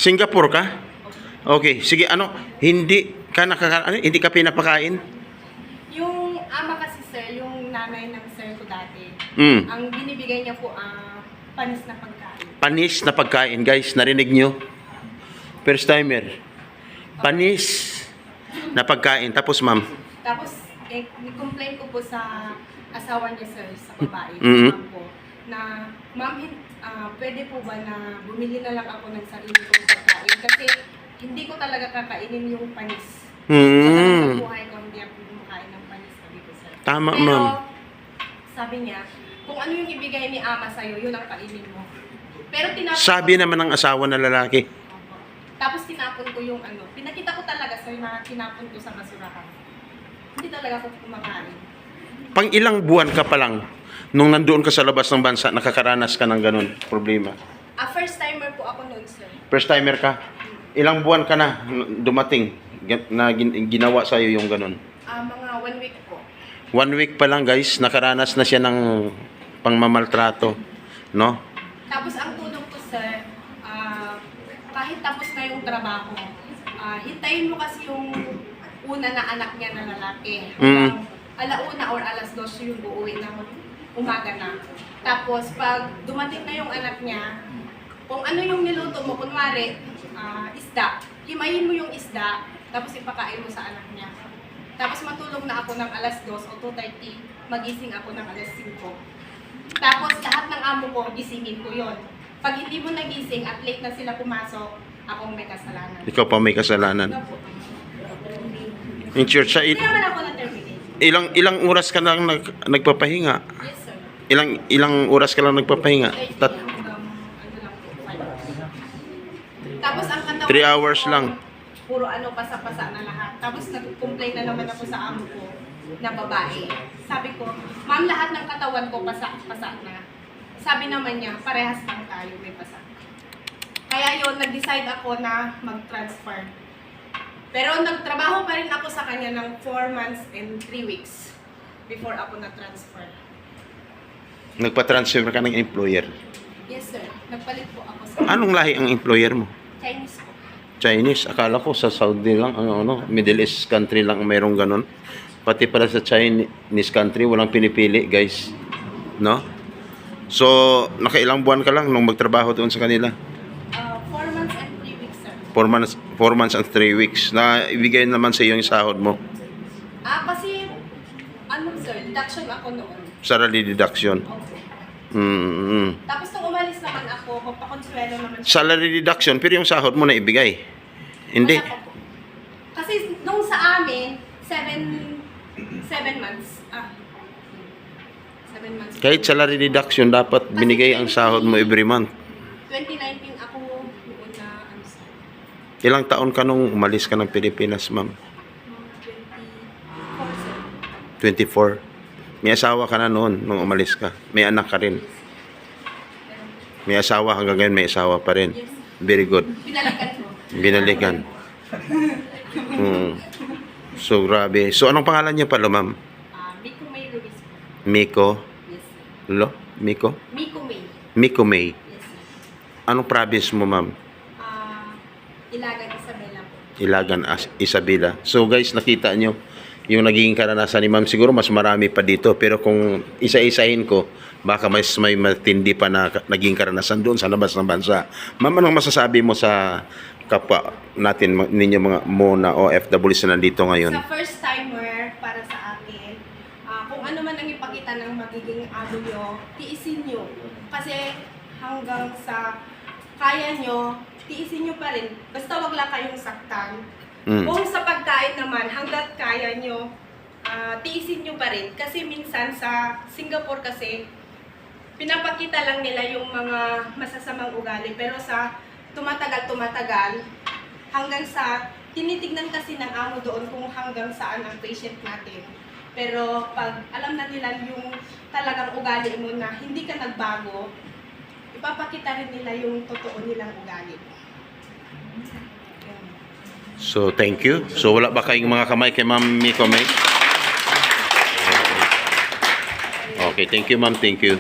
Singapore ka? Okay, sige, hindi ka hindi ka pinapakain? Yung ama kasi sir, yung nanay ng sir ko dati, ang binibigay niya po panis na pagkain. Panis na pagkain, guys, narinig nyo? First timer. Panis na pagkain. Tapos, ma'am? Tapos, ni-complain ko po sa asawa niya sir, sa babae, Mhm. sa po, na ma'am, pwede po ba na bumili na lang ako ng sarili kong pagkain? Kasi hindi ko talaga kakainin yung panis. Sa buhay ko, hindi ako kumakain ng panis, sabi ko sir. Tama, Pero, ma'am. sabi niya, kung ano yung ibigay ni ama sa'yo, yun ang kainin mo. Pero tinapon Sabi naman ng asawa na lalaki. Opo. Tapos tinapon ko yung pinakita ko talaga sir na tinapon ko sa basurahan. Hindi talaga ako kumakain. Pang ilang buwan ka pa lang, nung nandoon ka sa labas ng bansa, nakakaranas ka ng ganun problema? First timer po ako noon sir. First timer ka? Ilang buwan ka na dumating na ginawa sa'yo yung ganun? Mga 1 week po. 1 week pa lang, guys, nakaranas na siya ng pangmamaltrato, no? Tapos ang tulong ko sir, kahit tapos na yung trabaho, hintayin mo kasi yung una na anak niya na lalaki. Alauna or alas 2 yung uuwi ng umaga na. Tapos pag dumating na yung anak niya, kung ano yung niluto mo, kunwari, isda, himayin mo yung isda, tapos ipakain mo sa anak niya. Tapos matulog na ako ng alas 2 o 2:30, magising ako ng alas 5. Tapos lahat ng amo ko, gisingin ko yon. Pag hindi mo nagising at late na sila pumasok, akong may kasalanan. Ikaw pa may kasalanan. In church, Hindi naman ako na-terminate. ilang oras ka lang nagpapahinga? Yes sir. Ilang oras ka lang nagpapahinga? 30 hanggang, lang po, 5 hours. Tapos ang katawan 3 hours ko, lang. Puro pasa-pasa na lahat. Tapos nag-complain na naman ako sa amo ko na babae. Sabi ko, ma'am, lahat ng katawan ko pasa-pasa na. Sabi naman niya, parehas lang tayo, may pasa. Kaya yun, nag-decide ako na mag-transfer. Pero nagtrabaho pa rin ako sa kanya ng 4 months and 3 weeks before ako na-transfer. Nagpa-transfer ka ng employer. Yes sir, nagpalit po ako sa Anong lahi ang employer mo? Chinese po. Chinese. Akala ko sa Saudi lang, Middle East country lang mayroong ganun. Pati pala sa Chinese country, walang pinipili, guys. No? So, nakailang buwan ka lang nung magtrabaho doon sa kanila? 4 months and 3 weeks sir. 4 months and 3 weeks. Na ibigay naman sa iyo yung sahod mo. Kasi, sir, deduction ako noon. Salary deduction. Okay. Tapos nung umalis naman ako, magpakonsuelo naman siya. Salary deduction, pero yung sahod mo na ibigay. Hindi. Wala pa po. Kasi nung sa amin, 7 months. 7 months. Kahit salary deduction, dapat binigay ang sahod mo every month. 2019 ako noon na, sir. Ilang taon ka nung umalis ka ng Pilipinas, ma'am? 24, sir. 24. May asawa ka na noon nung umalis ka. May anak ka rin. May asawa hanggang ngayon, may asawa pa rin. Yes. Very good. Binalikan ko. Binalikan. So, grabe. So, anong pangalan niya pala, ma'am? Miko May Ruiz po. Miko? Yes, sir. Lo? Miko? Miko May. Miko May. Yes, sir. Anong province mo, ma'am? Ilagan Isabela po. Ilagan, Isabela. So, guys, nakita nyo yung naging karanasan ni ma'am. Siguro mas marami pa dito. Pero kung isa-isahin ko, baka may matindi pa na naging karanasan doon sa labas ng bansa. Ma'am, anong masasabi mo sa kapwa natin, ninyo mga muna OFWs na nandito ngayon? Sa first timer, para sa akin, kung ano man ang ipakita ng magiging amo nyo, tiisin nyo. Kasi hanggang sa kaya nyo, tiisin nyo pa rin. Basta wag lang kayong saktan. Kung sa pagkain naman, hanggat kaya nyo, tiisin nyo pa rin. Kasi minsan sa Singapore kasi, pinapakita lang nila yung mga masasamang ugali. Pero sa tumatagal, hanggang sa, tinitignan kasi ng amo doon kung hanggang saan ang patient natin. Pero pag alam na nila yung talagang ugali mo na hindi ka nagbago, ipapakita rin nila yung totoo nilang ugali. So, thank you. So, wala ba kayong mga kamay kay Ma'am Miko May? Okay, thank you, ma'am. Thank you.